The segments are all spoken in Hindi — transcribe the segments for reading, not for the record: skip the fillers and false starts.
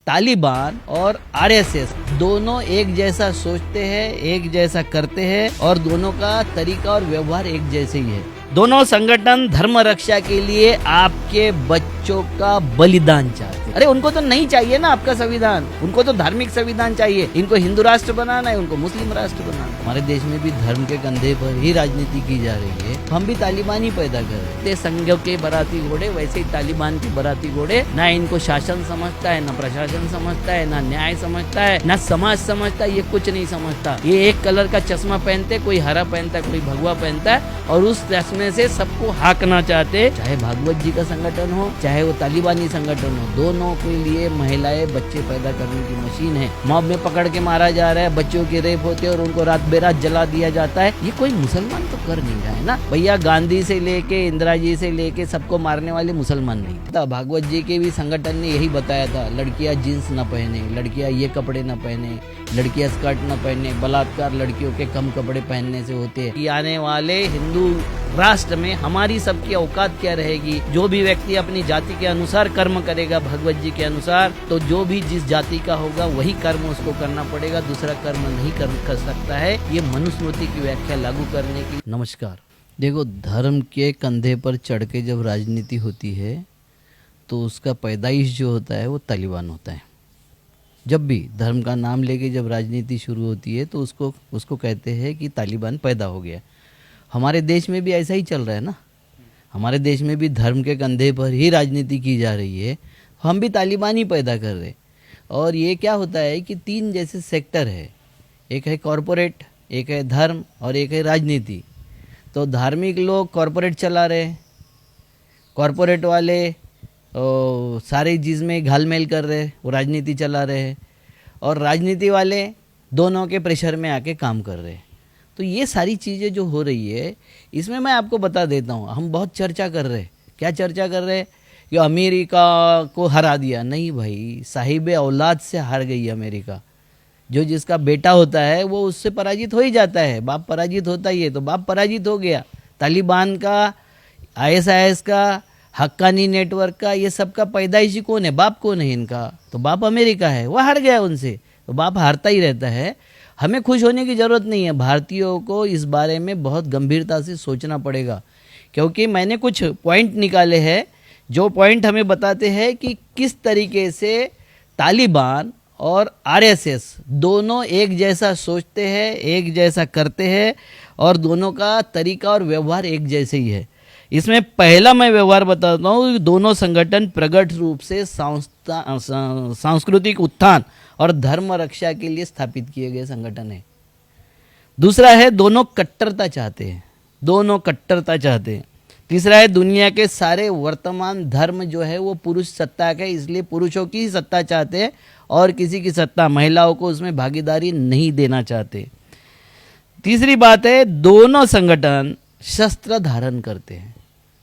तालिबान और आरएसएस दोनों एक जैसा सोचते हैं, एक जैसा करते हैं और दोनों का तरीका और व्यवहार एक जैसे ही है। दोनों संगठन धर्म रक्षा के लिए आपके बच्चों का बलिदान चाहते हैं। अरे उनको तो नहीं चाहिए ना आपका संविधान, उनको तो धार्मिक संविधान चाहिए। इनको हिंदू राष्ट्र बनाना है, उनको मुस्लिम राष्ट्र बनाना है। हमारे देश में भी धर्म के कंधे पर ही राजनीति की जा रही है। हम भी तालिबान ही पैदा कर रहे हैं। संघ के बराती घोड़े वैसे ही तालिबान के बराती घोड़े, ना इनको शासन समझता है, ना प्रशासन समझता है, ना न्याय समझता है, ना समाज समझता है। ये कुछ नहीं समझता। ये एक कलर का चश्मा पहनते, कोई हरा पहनता है, कोई भगवा पहनता है और उस चश्मे से सबको हाकना चाहते। चाहे भागवत जी का संगठन हो, चाहे वो तालिबानी संगठन हो, दोनों के लिए महिलाएं बच्चे पैदा करने की मशीन है। मॉब में पकड़ के मारा जा रहा है, बच्चों के रेप होते हैं और उनको रात बेरात जला दिया जाता है। ये कोई मुसलमान तो कर नहीं रहा है ना भैया। गांधी से लेके इंदिरा जी से लेके सबको मारने वाले मुसलमान नहीं था। भागवत जी के भी संगठन ने यही बताया था, लड़कियां जींस न पहने, लड़कियां ये कपड़े न पहने, लड़कियां स्कर्ट न पहने, बलात्कार लड़कियों के कम कपड़े पहनने से होते हैं। आने वाले हिंदू राष्ट्र में हमारी सबकी औकात क्या रहेगी? जो भी व्यक्ति अपनी जाति के अनुसार कर्म करेगा भगवत जी के अनुसार, तो जो भी जिस जाति का होगा वही कर्म उसको करना पड़ेगा, दूसरा कर्म नहीं कर सकता है। ये मनुस्मृति की व्याख्या लागू करने की। नमस्कार। देखो, धर्म के कंधे पर चढ़ के जब राजनीति होती है तो उसका पैदाइश जो होता है वो तालिबान होता है। जब भी धर्म का नाम लेके जब राजनीति शुरू होती है तो उसको कहते हैं कि तालिबान पैदा हो गया। हमारे देश में भी ऐसा ही चल रहा है ना। हमारे देश में भी धर्म के कंधे पर ही राजनीति की जा रही है। हम भी तालिबान ही पैदा कर रहे। और ये क्या होता है कि तीन जैसे सेक्टर है, एक है कॉरपोरेट, एक है धर्म और एक है राजनीति। तो धार्मिक लोग कॉरपोरेट चला रहे हैं, कॉरपोरेट वाले सारे चीज़ में घालमेल कर रहे हैं, वो राजनीति चला रहे हैं, और राजनीति वाले दोनों के प्रेशर में आके काम कर रहे हैं। तो ये सारी चीज़ें जो हो रही है, इसमें मैं आपको बता देता हूँ, हम बहुत चर्चा कर रहे हैं। क्या चर्चा कर रहे हैं? कि अमेरिका को हरा दिया। नहीं भाई, साहिब औलाद से हार गई अमेरिका। जो जिसका बेटा होता है वो उससे पराजित हो ही जाता है। बाप पराजित होता ही है, तो बाप पराजित हो गया। तालिबान का, आईएसआईएस का, हक्कानी नेटवर्क का, ये सब का पैदाइशी कौन है? बाप कौन है इनका? तो बाप अमेरिका है। वह हार गया उनसे, तो बाप हारता ही रहता है। हमें खुश होने की ज़रूरत नहीं है। भारतीयों को इस बारे में बहुत गंभीरता से सोचना पड़ेगा, क्योंकि मैंने कुछ पॉइंट निकाले हैं जो पॉइंट हमें बताते हैं कि किस तरीके से तालिबान और आरएसएस दोनों एक जैसा सोचते हैं, एक जैसा करते हैं और दोनों का तरीका और व्यवहार एक जैसे ही है। इसमें पहला मैं व्यवहार बताता हूँ। दोनों संगठन प्रकट रूप से सांस्कृतिक उत्थान और धर्म रक्षा के लिए स्थापित किए गए संगठन है। दूसरा है, दोनों कट्टरता चाहते हैं, दोनों कट्टरता चाहते हैं। तीसरा है, दुनिया के सारे वर्तमान धर्म जो है वो पुरुष सत्ता का है, इसलिए पुरुषों की ही सत्ता चाहते हैं और किसी की सत्ता, महिलाओं को उसमें भागीदारी नहीं देना चाहते। तीसरी बात है, दोनों संगठन शस्त्र धारण करते हैं।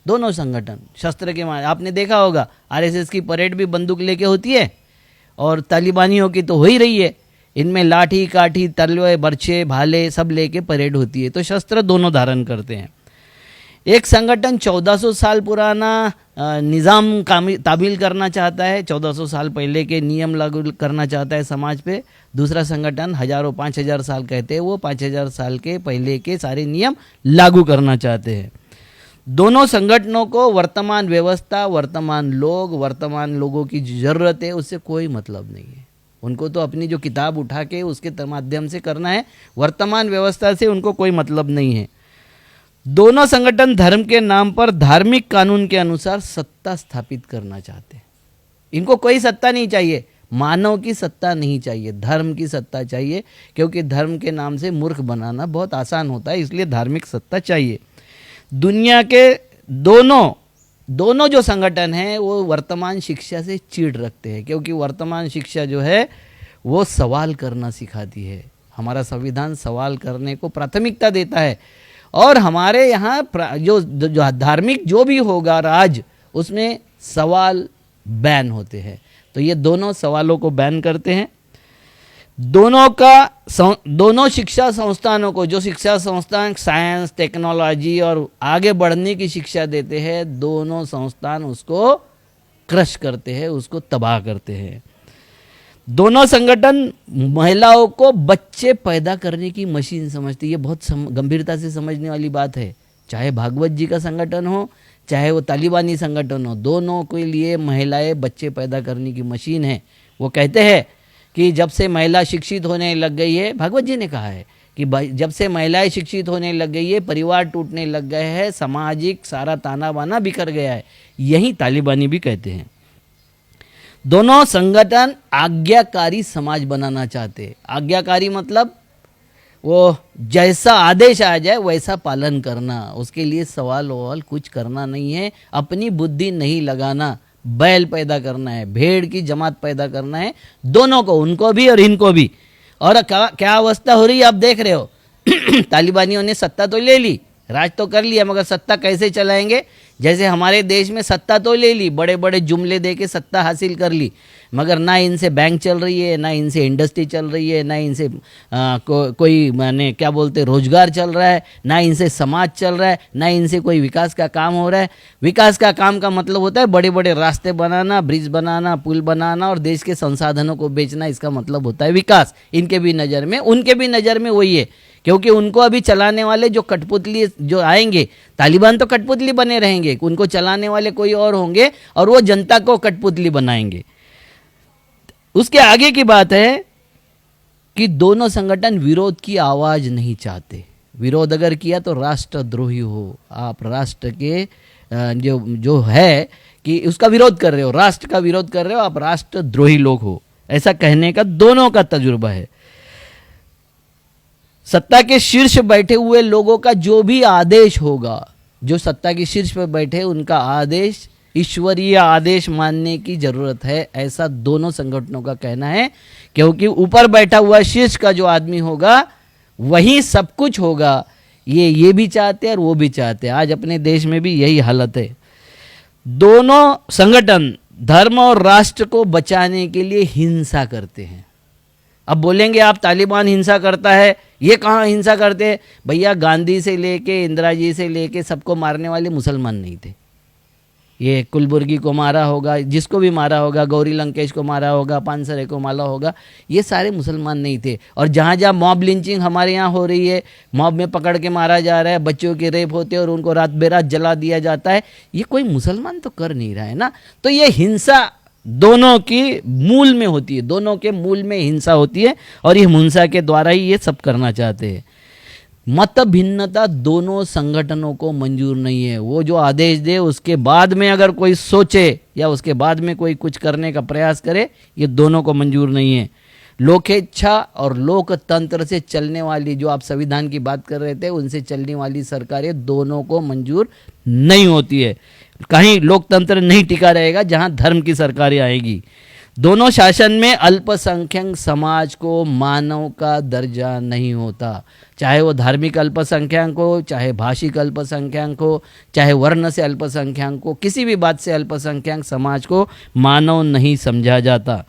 दोनों संगठन शस्त्र के मारे, आपने देखा होगा आरएसएस की परेड भी बंदूक लेके होती है और तालिबानियों की तो हो ही रही है। इनमें लाठी काठी, तलवे, बर्छे, भाले सब लेके परेड होती है। तो शस्त्र दोनों धारण करते हैं। एक संगठन 1400 साल पुराना निज़ाम तामील करना चाहता है, 1400 साल पहले के नियम लागू करना चाहता है समाज पे। दूसरा संगठन हजारों 5000 साल कहते हैं, वो 5000 साल के पहले के सारे नियम लागू करना चाहते हैं। दोनों संगठनों को वर्तमान व्यवस्था, वर्तमान लोगों की ज़रूरत है, उससे कोई मतलब नहीं है। उनको तो अपनी जो किताब उठा के उसके माध्यम से करना है, वर्तमान व्यवस्था से उनको कोई मतलब नहीं है। दोनों संगठन धर्म के नाम पर धार्मिक कानून के अनुसार सत्ता स्थापित करना चाहते हैं। इनको कोई सत्ता नहीं चाहिए, मानव की सत्ता नहीं चाहिए, धर्म की सत्ता चाहिए, क्योंकि धर्म के नाम से मूर्ख बनाना बहुत आसान होता है, इसलिए धार्मिक सत्ता चाहिए। दुनिया के दोनों जो संगठन हैं वो वर्तमान शिक्षा से चिढ़ रखते हैं, क्योंकि वर्तमान शिक्षा जो है वो सवाल करना सिखाती है। हमारा संविधान सवाल करने को प्राथमिकता देता है और हमारे यहाँ जो धार्मिक जो भी होगा राज, उसमें सवाल बैन होते हैं। तो ये दोनों सवालों को बैन करते हैं। दोनों शिक्षा संस्थानों को, जो शिक्षा संस्थान साइंस, टेक्नोलॉजी और आगे बढ़ने की शिक्षा देते हैं, दोनों संस्थान उसको क्रश करते हैं, उसको तबाह करते हैं। दोनों संगठन महिलाओं को बच्चे पैदा करने की मशीन समझते। ये बहुत गंभीरता से समझने वाली बात है। चाहे भागवत जी का संगठन हो, चाहे वो तालिबानी संगठन हो, दोनों के लिए महिलाएं बच्चे पैदा करने की मशीन है। वो कहते हैं कि जब से महिला शिक्षित होने लग गई है, भागवत जी ने कहा है कि जब से महिलाएं शिक्षित होने लग गई है, परिवार टूटने लग गए हैं, सामाजिक सारा ताना बाना बिखर गया है। यही तालिबानी भी कहते हैं। दोनों संगठन आज्ञाकारी समाज बनाना चाहते। आज्ञाकारी मतलब वो जैसा आदेश आ जाए वैसा पालन करना, उसके लिए सवाल ववाल कुछ करना नहीं है, अपनी बुद्धि नहीं लगाना, बैल पैदा करना है, भेड़ की जमात पैदा करना है, दोनों को, उनको भी और इनको भी। और क्या अवस्था हो रही है आप देख रहे हो। तालिबानियों ने सत्ता तो ले ली, राज तो कर लिया, मगर सत्ता कैसे चलाएंगे। जैसे हमारे देश में सत्ता तो ले ली, बड़े बड़े जुमले दे के सत्ता हासिल कर ली, मगर ना इनसे बैंक चल रही है, ना इनसे इंडस्ट्री चल रही है, ना इनसे कोई माने क्या बोलते रोजगार चल रहा है, ना इनसे समाज चल रहा है, ना इनसे कोई विकास का काम हो रहा है। विकास का काम का मतलब होता है बड़े बड़े रास्ते बनाना, ब्रिज बनाना, पुल बनाना और देश के संसाधनों को बेचना, इसका मतलब होता है विकास। इनके भी नज़र में, उनके भी नज़र में वही है, क्योंकि उनको अभी चलाने वाले जो कठपुतली जो आएंगे, तालिबान तो कठपुतली बने रहेंगे, उनको चलाने वाले कोई और होंगे और वो जनता को कठपुतली बनाएंगे। उसके आगे की बात है कि दोनों संगठन विरोध की आवाज नहीं चाहते। विरोध अगर किया तो राष्ट्रद्रोही हो, आप राष्ट्र के जो है कि उसका विरोध कर रहे हो, राष्ट्र का विरोध कर रहे हो, आप राष्ट्रद्रोही लोग हो, ऐसा कहने का दोनों का तजुर्बा है। सत्ता के शीर्ष बैठे हुए लोगों का जो भी आदेश होगा, जो सत्ता के शीर्ष पर बैठे उनका आदेश ईश्वरीय आदेश मानने की जरूरत है, ऐसा दोनों संगठनों का कहना है। क्योंकि ऊपर बैठा हुआ शीर्ष का जो आदमी होगा वही सब कुछ होगा, ये भी चाहते हैं और वो भी चाहते हैं। आज अपने देश में भी यही हालत है। दोनों संगठन धर्म और राष्ट्र को बचाने के लिए हिंसा करते हैं। अब बोलेंगे आप तालिबान हिंसा करता है, ये कहाँ हिंसा करते हैं? भैया गांधी से लेके इंदिरा जी से लेके सबको मारने वाले मुसलमान नहीं थे। ये कुलबुर्गी को मारा होगा, जिसको भी मारा होगा, गौरी लंकेश को मारा होगा, पानसरे को मारा होगा, ये सारे मुसलमान नहीं थे। और जहाँ जहाँ मॉब लिंचिंग हमारे यहाँ हो रही है, मॉब में पकड़ के मारा जा रहा है, बच्चों के रेप होते हैं और उनको रात बेरात जला दिया जाता है, ये कोई मुसलमान तो कर नहीं रहा है ना। तो ये हिंसा दोनों की मूल में होती है, दोनों के मूल में हिंसा होती है और ये हिंसा के द्वारा ही ये सब करना चाहते हैं। मत भिन्नता दोनों संगठनों को मंजूर नहीं है। वो जो आदेश दे उसके बाद में अगर कोई सोचे या उसके बाद में कोई कुछ करने का प्रयास करे, ये दोनों को मंजूर नहीं है। लोकेच्छा और लोकतंत्र से चलने वाली, जो आप संविधान की बात कर रहे थे, उनसे चलने वाली सरकारें दोनों को मंजूर नहीं होती है। कहीं लोकतंत्र नहीं टिका रहेगा जहां धर्म की सरकारें आएगी। दोनों शासन में अल्पसंख्यक समाज को मानव का दर्जा नहीं होता, चाहे वो धार्मिक अल्पसंख्यक हो, चाहे भाषिक अल्पसंख्यक हो, चाहे वर्ण से अल्पसंख्यक हो, किसी भी बात से अल्पसंख्यक समाज को मानव नहीं समझा जाता।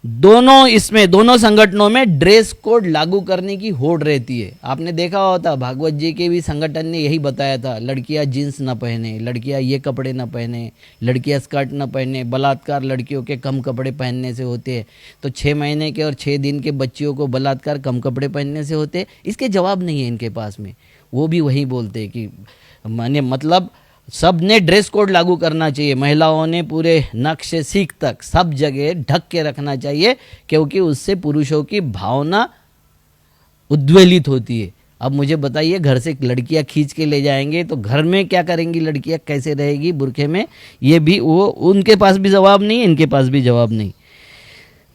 दोनों संगठनों में ड्रेस कोड लागू करने की होड़ रहती है। आपने देखा होता, भागवत जी के भी संगठन ने यही बताया था, लड़कियां जीन्स न पहने, लड़कियां ये कपड़े न पहने, लड़कियां स्कर्ट न पहने, बलात्कार लड़कियों के कम कपड़े पहनने से होते हैं। तो 6 महीने के और 6 दिन के बच्चियों को बलात्कार कम कपड़े पहनने से होते। इसके जवाब नहीं है इनके पास में। वो भी वही बोलते हैं कि माने मतलब सब ने ड्रेस कोड लागू करना चाहिए, महिलाओं ने पूरे नख से सीख तक सब जगह ढक के रखना चाहिए, क्योंकि उससे पुरुषों की भावना उद्वेलित होती है। अब मुझे बताइए, घर से लड़कियां खींच के ले जाएंगे तो घर में क्या करेंगी लड़कियां, कैसे रहेगी बुरखे में? ये भी वो उनके पास भी जवाब नहीं, इनके पास भी जवाब नहीं।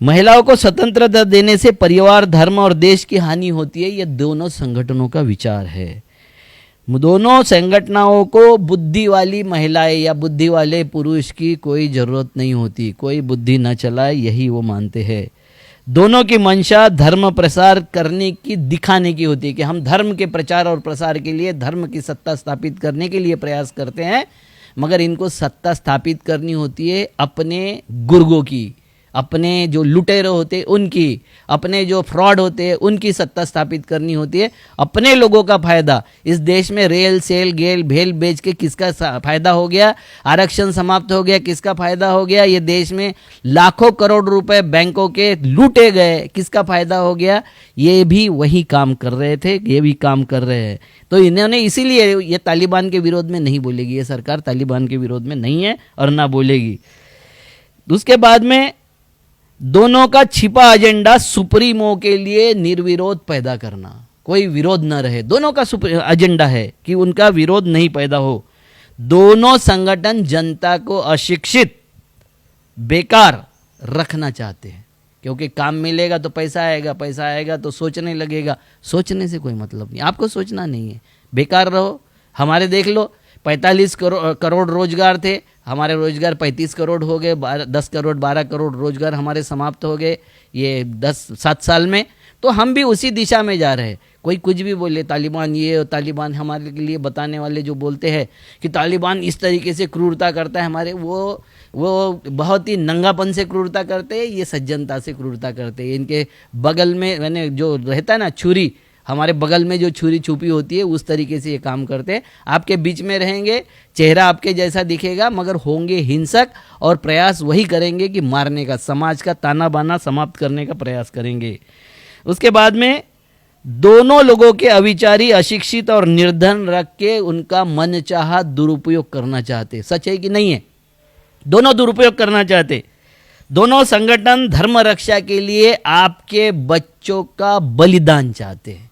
महिलाओं को स्वतंत्रता देने से परिवार, धर्म और देश की हानि होती है, ये दोनों संगठनों का विचार है। दोनों संगठनों को बुद्धि वाली महिलाएं या बुद्धि वाले पुरुष की कोई ज़रूरत नहीं होती, कोई बुद्धि न चलाए, यही वो मानते हैं। दोनों की मंशा धर्म प्रसार करने की, दिखाने की होती है कि हम धर्म के प्रचार और प्रसार के लिए, धर्म की सत्ता स्थापित करने के लिए प्रयास करते हैं, मगर इनको सत्ता स्थापित करनी होती है अपने गुर्गों की, अपने जो लुटेरे होते हैं उनकी, अपने जो फ्रॉड होते हैं उनकी सत्ता स्थापित करनी होती है। अपने लोगों का फायदा, इस देश में रेल सेल गेल भेल बेच के किसका फायदा हो गया, आरक्षण समाप्त हो गया, किसका फायदा हो गया, ये देश में लाखों करोड़ रुपए बैंकों के लूटे गए, किसका फायदा हो गया, ये भी वही काम कर रहे थे, ये भी काम कर रहे हैं। तो इन्होंने इसीलिए ये तालिबान के विरोध में नहीं बोलेगी, ये सरकार तालिबान के विरोध में नहीं है और ना बोलेगी। उसके बाद में दोनों का छिपा एजेंडा सुप्रीमो के लिए निर्विरोध पैदा करना, कोई विरोध न रहे, दोनों का एजेंडा है कि उनका विरोध नहीं पैदा हो। दोनों संगठन जनता को अशिक्षित बेकार रखना चाहते हैं, क्योंकि काम मिलेगा तो पैसा आएगा, पैसा आएगा तो सोचने लगेगा, सोचने से कोई मतलब नहीं, आपको सोचना नहीं है, बेकार रहो। हमारे देख लो 45 करोड़ रोजगार थे, हमारे रोजगार 35 करोड़ हो गए, 10 करोड़ 12 करोड़ रोजगार हमारे समाप्त हो गए ये 10-7 साल में। तो हम भी उसी दिशा में जा रहे हैं। कोई कुछ भी बोले, तालिबान ये, तालिबान हमारे लिए बताने वाले जो बोलते हैं कि तालिबान इस तरीके से क्रूरता करता है हमारे, वो बहुत ही नंगापन से क्रूरता करते हैं, ये सज्जनता से क्रूरता करते हैं। इनके बगल में मैंने जो रहता है ना छुरी, हमारे बगल में जो छुरी छुपी होती है उस तरीके से ये काम करते हैं। आपके बीच में रहेंगे, चेहरा आपके जैसा दिखेगा, मगर होंगे हिंसक और प्रयास वही करेंगे कि मारने का, समाज का ताना बाना समाप्त करने का प्रयास करेंगे। उसके बाद में दोनों लोगों के अविचारी, अशिक्षित और निर्धन रख के उनका मनचाहा दुरुपयोग करना चाहते। सच है कि नहीं है? दोनों दुरुपयोग करना चाहते। दोनों संगठन धर्म रक्षा के लिए आपके बच्चों का बलिदान चाहते हैं।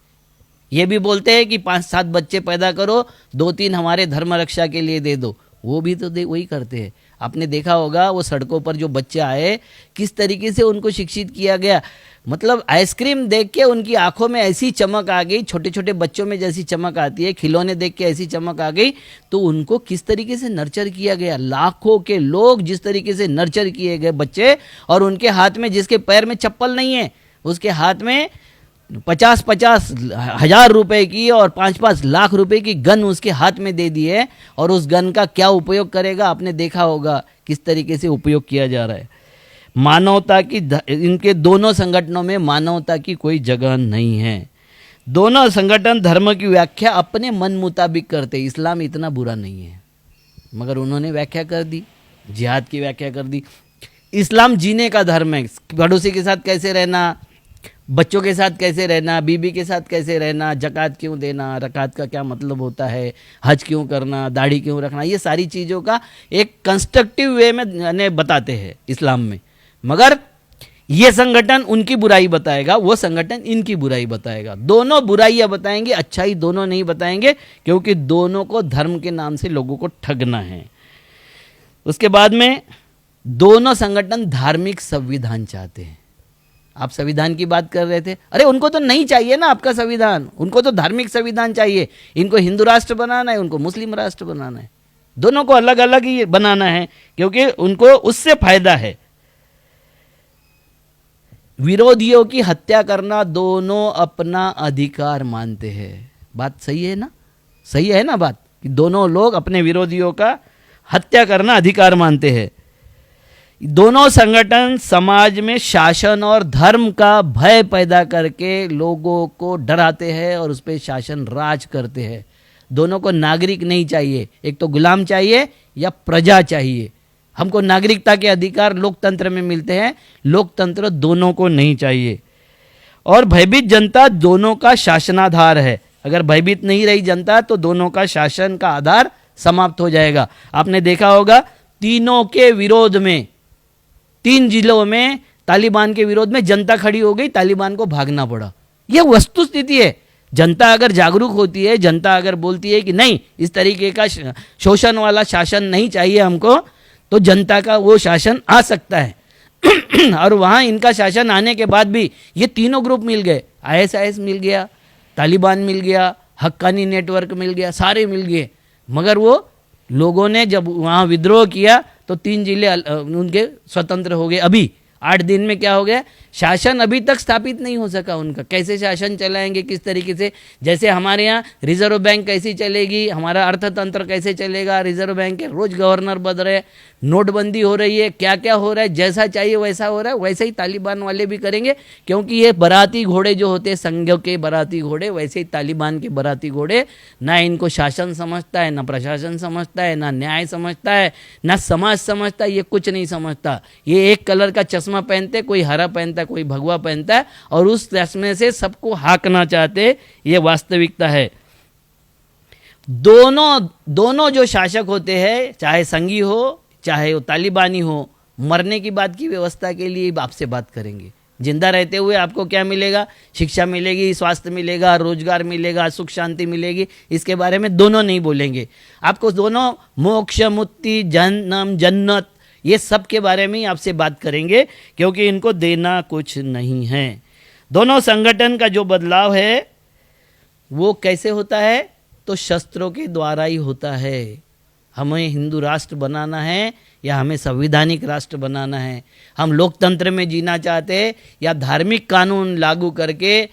ये भी बोलते हैं कि 5-7 बच्चे पैदा करो, 2-3 हमारे धर्म रक्षा के लिए दे दो, वो भी तो वही करते हैं। आपने देखा होगा वो सड़कों पर जो बच्चे आए, किस तरीके से उनको शिक्षित किया गया। मतलब आइसक्रीम देख के उनकी आंखों में ऐसी चमक आ गई, छोटे छोटे बच्चों में जैसी चमक आती है, खिलौने देख के ऐसी चमक आ गई। तो उनको किस तरीके से नर्चर किया गया, लाखों के लोग जिस तरीके से नर्चर किए गए बच्चे, और उनके हाथ में, जिसके पैर में चप्पल नहीं है, उसके हाथ में 50-50 हजार रुपए की और 5-5 लाख रुपए की गन उसके हाथ में दे दी है। और उस गन का क्या उपयोग करेगा, आपने देखा होगा किस तरीके से उपयोग किया जा रहा है। मानवता की, इनके दोनों संगठनों में मानवता की कोई जगह नहीं है। दोनों संगठन धर्म की व्याख्या अपने मन मुताबिक करते। इस्लाम इतना बुरा नहीं है, मगर उन्होंने व्याख्या कर दी, जिहाद की व्याख्या कर दी। इस्लाम जीने का धर्म है, पड़ोसी के साथ कैसे रहना, बच्चों के साथ कैसे रहना, बीबी के साथ कैसे रहना, जकात क्यों देना, रकात का क्या मतलब होता है, हज क्यों करना, दाढ़ी क्यों रखना, ये सारी चीज़ों का एक कंस्ट्रक्टिव वे में बताते हैं इस्लाम में। मगर ये संगठन उनकी बुराई बताएगा, वो संगठन इनकी बुराई बताएगा। दोनों बुराइयां बताएंगे, अच्छाई दोनों नहीं बताएंगे, क्योंकि दोनों को धर्म के नाम से लोगों को ठगना है। उसके बाद में दोनों संगठन धार्मिक संविधान चाहते हैं। आप संविधान की बात कर रहे थे, अरे उनको तो नहीं चाहिए ना आपका संविधान, उनको तो धार्मिक संविधान चाहिए। इनको हिंदू राष्ट्र बनाना है, उनको मुस्लिम राष्ट्र बनाना है, दोनों को अलग अलग ही बनाना है, क्योंकि उनको उससे फायदा है। विरोधियों की हत्या करना दोनों अपना अधिकार मानते हैं। बात सही है ना? सही है ना बात, कि दोनों लोग अपने विरोधियों का हत्या करना अधिकार मानते हैं। दोनों संगठन समाज में शासन और धर्म का भय पैदा करके लोगों को डराते हैं और उस पर शासन राज करते हैं। दोनों को नागरिक नहीं चाहिए, एक तो गुलाम चाहिए या प्रजा चाहिए। हमको नागरिकता के अधिकार लोकतंत्र में मिलते हैं, लोकतंत्र दोनों को नहीं चाहिए। और भयभीत जनता दोनों का शासनाधार है। अगर भयभीत नहीं रही जनता तो दोनों का शासन का आधार समाप्त हो जाएगा। आपने देखा होगा तीनों के विरोध में, 3 जिलों में तालिबान के विरोध में जनता खड़ी हो गई, तालिबान को भागना पड़ा। यह वस्तु स्थिति है। जनता अगर जागरूक होती है, जनता अगर बोलती है कि नहीं इस तरीके का शोषण वाला शासन नहीं चाहिए हमको, तो जनता का वो शासन आ सकता है। और वहाँ इनका शासन आने के बाद भी ये तीनों ग्रुप मिल गए, ISIS मिल गया, तालिबान मिल गया, हक्कानी नेटवर्क मिल गया, सारे मिल गए। मगर वो लोगों ने जब वहाँ विद्रोह किया तो 3 जिले उनके स्वतंत्र हो गए। अभी 8 दिन में क्या हो गया, शासन अभी तक स्थापित नहीं हो सका उनका। कैसे शासन चलाएंगे, किस तरीके से, जैसे हमारे यहाँ रिजर्व बैंक कैसी चलेगी, हमारा अर्थतंत्र कैसे चलेगा, रिजर्व बैंक के रोज गवर्नर बदल रहे, नोटबंदी हो रही है, क्या क्या हो रहा है, जैसा चाहिए वैसा हो रहा है, वैसे ही तालिबान वाले भी करेंगे। क्योंकि ये बराती घोड़े जो होते हैं, संघ के बराती घोड़े, वैसे ही तालिबान के बराती घोड़े, ना इनको शासन समझता है, ना प्रशासन समझता है, ना न्याय समझता है, ना समाज समझता है, ये कुछ नहीं समझता। ये एक कलर का चश्मा पहनते, कोई हरा पहनता है, कोई भगवा पहनता है, और उस चश्मे से सबको हाँकना चाहते। ये वास्तविकता है। दोनों जो शासक होते हैं, चाहे संघी हो चाहे वो तालिबानी हो, मरने की बात की व्यवस्था के लिए आपसे बात करेंगे। जिंदा रहते हुए आपको क्या मिलेगा, शिक्षा मिलेगी, स्वास्थ्य मिलेगा, रोजगार मिलेगा, सुख शांति मिलेगी, इसके बारे में दोनों नहीं बोलेंगे। आपको दोनों मोक्ष, मुक्ति, जन्म, जन्नत, ये सब के बारे में ही आपसे बात करेंगे, क्योंकि इनको देना कुछ नहीं है। दोनों संगठन का जो बदलाव है वो कैसे होता है, तो शस्त्रों के द्वारा ही होता है। हमें हिंदू राष्ट्र बनाना है या हमें संवैधानिक राष्ट्र बनाना है, हम लोकतंत्र में जीना चाहते हैं या धार्मिक कानून लागू करके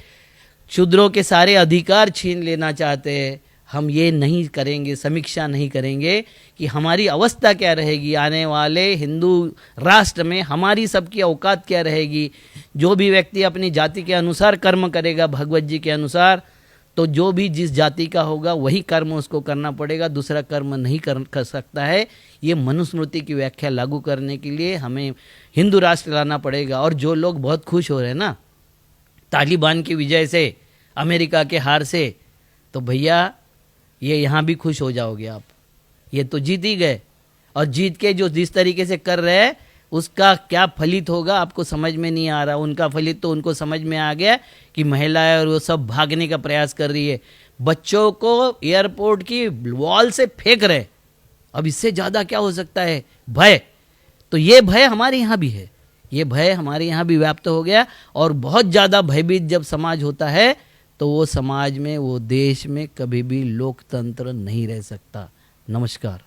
शूद्रों के सारे अधिकार छीन लेना चाहते हैं, हम ये नहीं करेंगे। समीक्षा नहीं करेंगे कि हमारी अवस्था क्या रहेगी, आने वाले हिंदू राष्ट्र में हमारी सबकी औकात क्या रहेगी। जो भी व्यक्ति अपनी जाति के अनुसार कर्म करेगा, भगवत जी के अनुसार, तो जो भी जिस जाति का होगा वही कर्म उसको करना पड़ेगा, दूसरा कर्म नहीं कर सकता है। ये मनुस्मृति की व्याख्या लागू करने के लिए हमें हिंदू राष्ट्र लाना पड़ेगा। और जो लोग बहुत खुश हो रहे हैं ना तालिबान की विजय से, अमेरिका के हार से, तो भैया ये यहाँ भी खुश हो जाओगे आप। ये तो जीत ही गए, और जीत के जो जिस तरीके से कर रहे हैं उसका क्या फलित होगा आपको समझ में नहीं आ रहा। उनका फलित तो उनको समझ में आ गया कि महिलाएं और वो सब भागने का प्रयास कर रही है, बच्चों को एयरपोर्ट की वॉल से फेंक रहे। अब इससे ज़्यादा क्या हो सकता है, भय। तो ये भय हमारे यहाँ भी है, ये भय हमारे यहाँ भी व्याप्त हो गया। और बहुत ज़्यादा भयभीत जब समाज होता है तो वो समाज में, वो देश में कभी भी लोकतंत्र नहीं रह सकता। नमस्कार।